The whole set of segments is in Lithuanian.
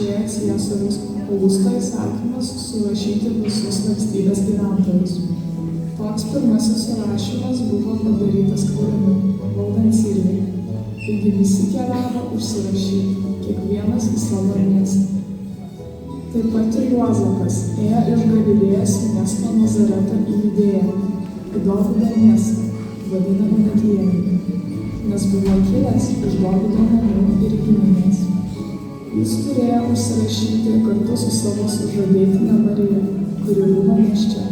išėjo Ciesorius Augusto įsakymas surašyti visus valstybės gyventojus. Toks pirmasis surašymas buvo padarytas Kvailiniu, valdant Sirijai. Taigi visi keliavo užsirašyti, kiekvienas į savo miestą. Taip pat ir Juozapas ėjo iš Galilėjos miesto Nazareto į Judėją, į Dovydo miestą, vadinamą Betliejumi, nes buvo kilęs iš Dovydo namų ir giminės. Jis turėjo užsirašyti kartu su savo sužadėtine Marija, kuri buvo nėščia.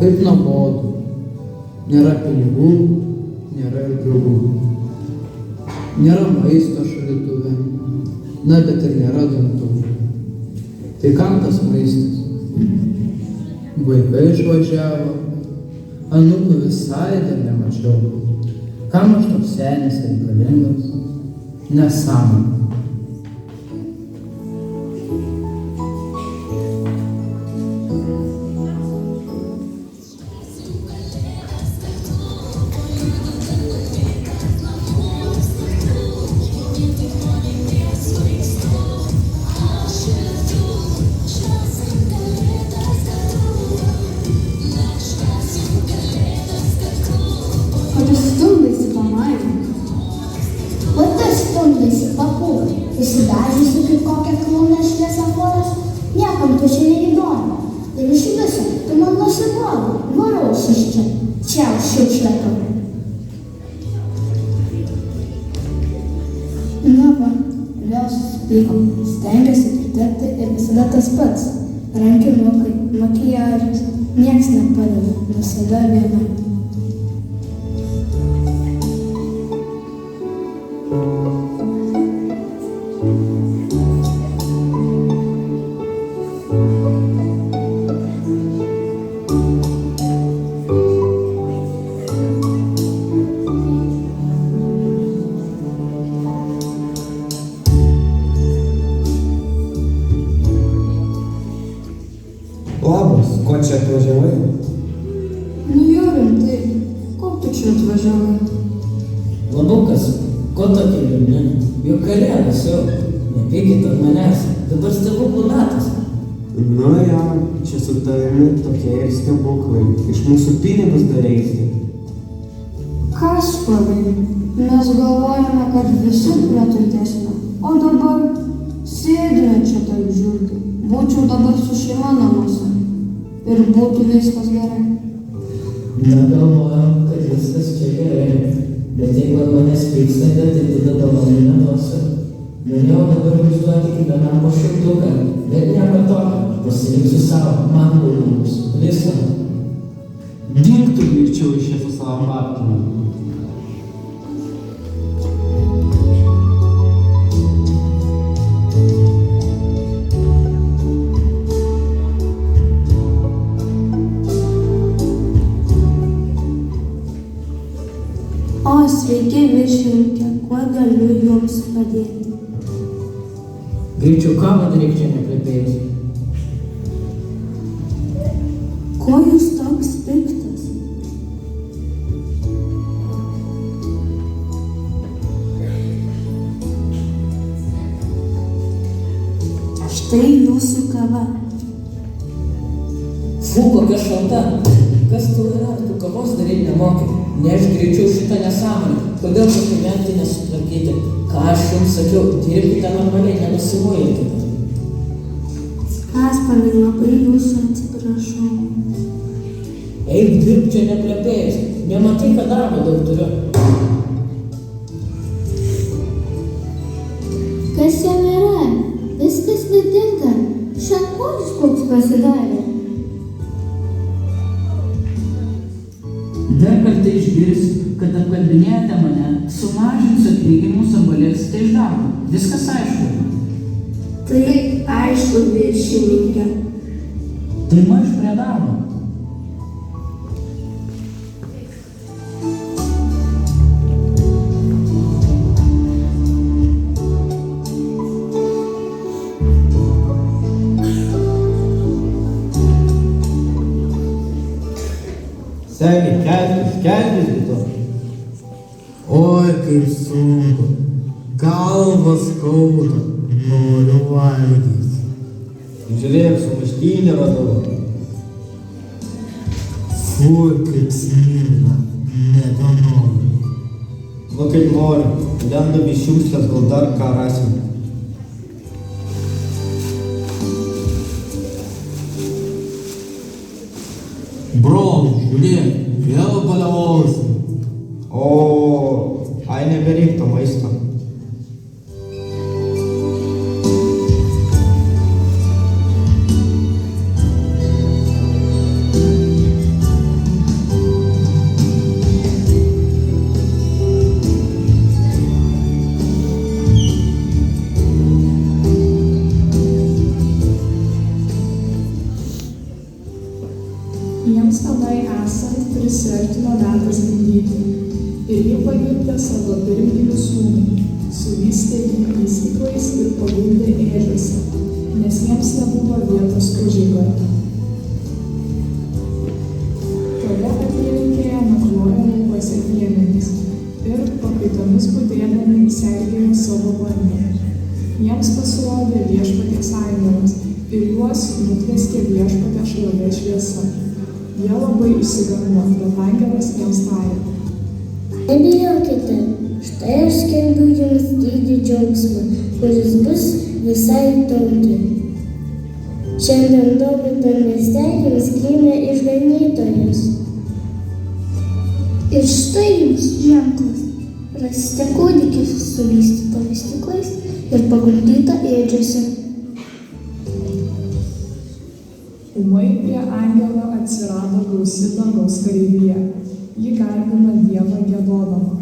Kaip nuobodu. Nėra pinigų, nėra ir draugų. Nėra maisto šaldytuve, na bet ir nėra dantų. Tai kam tas maistas? Vaikai išvažiavo, anūkų visai dar nemačiau. Kam aš toks senis reikalingas? Nesąmonė. Įsidažiusi kaip kokia klounė šviesoforas, niekam tu čia neįdomu. Ir iš viso, tu man nusibodo, varaus iš čia, čia šiukšlė tu. Na va, vėl susipykom, stengiasi pritarti ir visada tas pats. Rankinukai, makijažas, nieks nepadeda, visada viena. Labas, ko čia atvažiavai? Nu jau rimtai, ko tu čia atvažiavai? Labukas, ko tokia liūdna? Juk kalėdos jau, nepykit ant manęs, dabar stebuklų metas. Nu jo, čia su tavimi tokie ir stebuklai, iš mūsų pinigus dar eisi. Kasparai, mes galvojame, kad visi praturtėsime, o dabar sėdime čia tarp žiūrkių. Būčiau dabar su šeima namuose ir būtų viskas gerai. Negalvojom, kad viskas čia gerai, bet jeigu ant manęs pykstate, tai tada dovanų neduosiu. Norėjau dabar užduoti kiekvienam po šimtuką, bet nieko tokio, pasiliksiu savo, man būdamus, viską. Dink tu greičiau iš čia su savo babkinu. O, sveiki viršininke, kuo galiu jums padėti? Greičiau kavą daryk čia neplepėjus. Ko jūs toks piktas? Štai jūsų kava. Fu, kokia šalta. Kas tu yra, tu kavos daryti nemoki. Neš greičiau šitą nesąmonę. Kodėl dokumentai nesutvarkyti? Ką aš jums sakiau, dirbkite normaliai, nenusimuokite. Kasparai, labai jūsų atsiprašau. Eik dirb čia neplepėjus. Nematai, kad darbo daug turiu. Kas jam yra? Viskas netinka. Šankuolis koks pasidarė. Dar kartą išgirsiu, kad apkalbinėjate mane, sumažinsiu atlyginimus arba liksite iš darbo. Viskas aišku. Tai aišku, viršininkė. Tai marš prie darbo. Seni, kelkis kito. Oi, kaip sunku. Galva skauda. Noriu valgyti. Žiūrėk, sumuštynį radau. Fui, kaip smirda. Nebenoriu. Va kaip noriu, lendam į šiukšles, gal dar ką rasim. Brol, žiūrėk, vėl baliavosim. O, ai nebereik to maisto. Jiems tada esant prisiartino metas gimdyti, ir ji pagimdė savo pirmgimį sūnų, suvystė jį vystyklais ir paguldė ėdžiose, nes jiems nebuvo vietos kožygoje. Tada apylinkėje nakvojo laukuose piemenys ir pakaitomis budėdami sergėjo savo bandą. Jiems pasirodė viešpaties angelas ir juos nutveskė viešpatės šlovės šviesa. Jie labai išsigando, bet angelas jiems tarė: Nebijokite, štai aš skelbiu jums didį džiaugsmą, kuris bus visai tautai. Šiandien Dovydo mieste jums gimė išganytojas. Ir štai jums ženklas. Rasite kūdikį su vystytomis stiklais ir paguldytą ėdžiose. Ūmai prie angelo atsirado gausi dangaus kareivija. Ji garbino Dievą giedodama.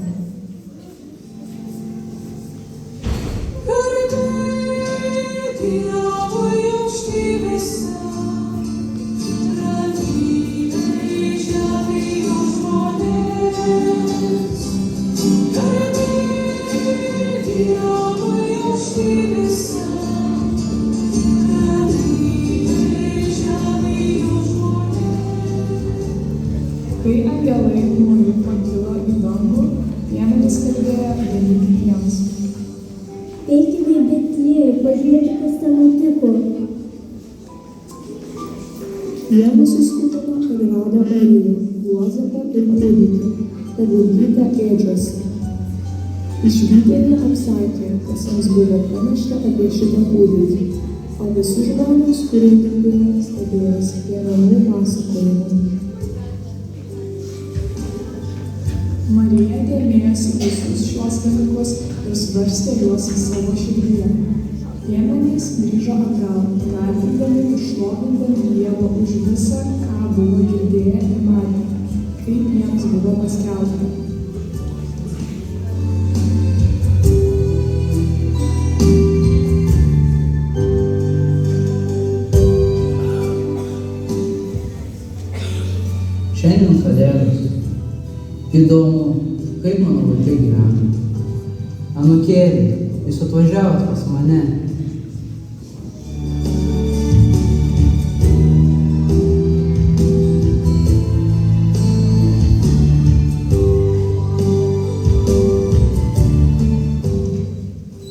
Kai angelai nuo jų pakilo į dangų, piemenys kalbėjo vieni kitiems: Eikime į Betliejų, pažiūrėti, kas ten nutiko. Jie nusiskubino ir rado Mariją, Juozapą ir kūdikį, paguldytą ėdžiose. Išvykę jie apsakė, kas jiems buvo pranešta apie šitą kūdikį, o visi žmonės, kurie girdėjo, stebėjosi piemenų pasakojimu. Marija dėmėjosi visus šiuos dalykus ir svarstė juos savo širdyje. Piemenys grįžo atgal, garbindami ir šlovindami Dievą už visą, ką buvo girdėję ir matę, kaip jiems buvo paskelbta. Šiandien kalėdos. Įdomu, kaip mano vaikai gyvena. Anūkėlį, jūs atvažiavot pas mane.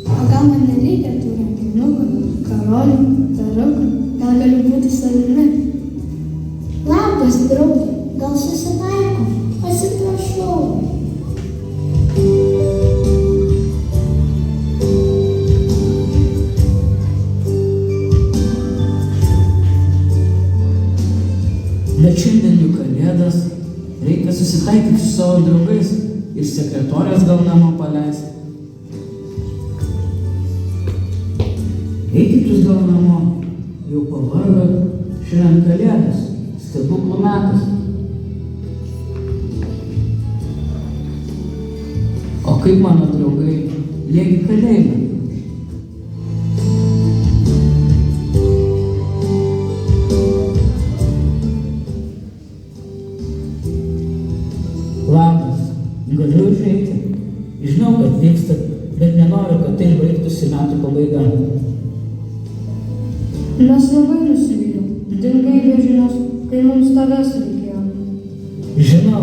O gal man nereikia tų rankinukų, karolių, perukų, gal galiu būti savimi? Labas, draugė, gal susitaiko? Atsiprašau. Bet šiandien jų kalėdas, reikia susitaikyti su savo draugais ir sekretorės gal namo paleisti. Eikit jūs gal namo, jau pavargot, šiandien kalėdas, stebuklų metas. O kaip mano draugai, jiegi kalėjime. Mes labai nusivylėm. Dingai be žinios, kai mums tavęs reikėjo. Žinau,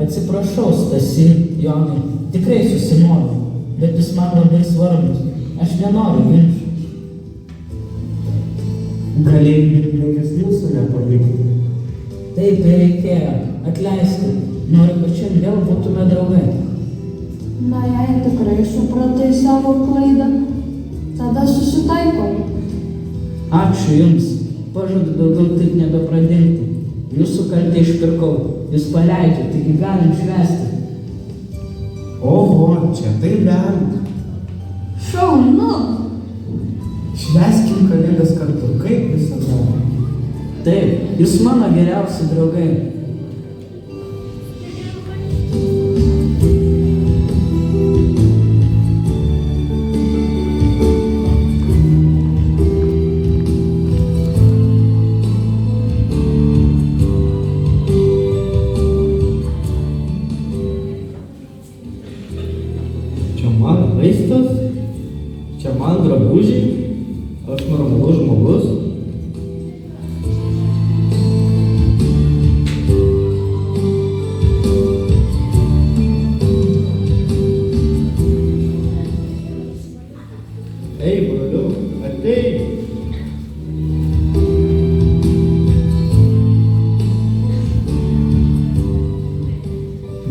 atsiprašau, Stasy, Jonai, tikrai susimoviau, bet jūs man labai svarbus. Aš nenoriu ginčų. Galėjai jokios mūsų nepalikti. Taip ir reikėjo. Atleiskit. Noriu, kad šiandien vėl būtume draugai. Na, jei tikrai supratai savo klaidą, tada susitaikom. Ačiū Jums. Pažadu daugiau taip nebepradėti. Jūsų kaltę išpirkau. Jūs paleidžiate, taigi galim švęsti. Oho, čia tai bent. Šaunu! Švęskim kalėdas kartu, kaip visada. Taip, jūs mano geriausi draugai. Čia man vaistas, čia man drabužiai, aš normalus žmogus. Ei, broliu, ateik.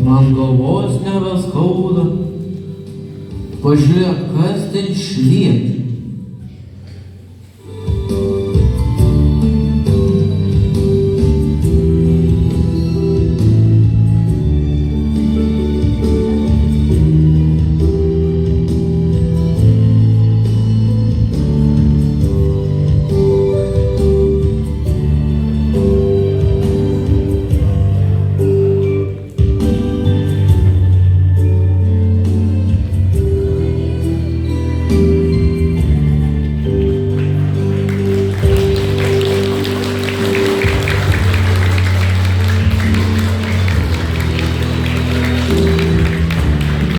Man galvos nebeskauda. Pažiūrėk, kas ten šviečia.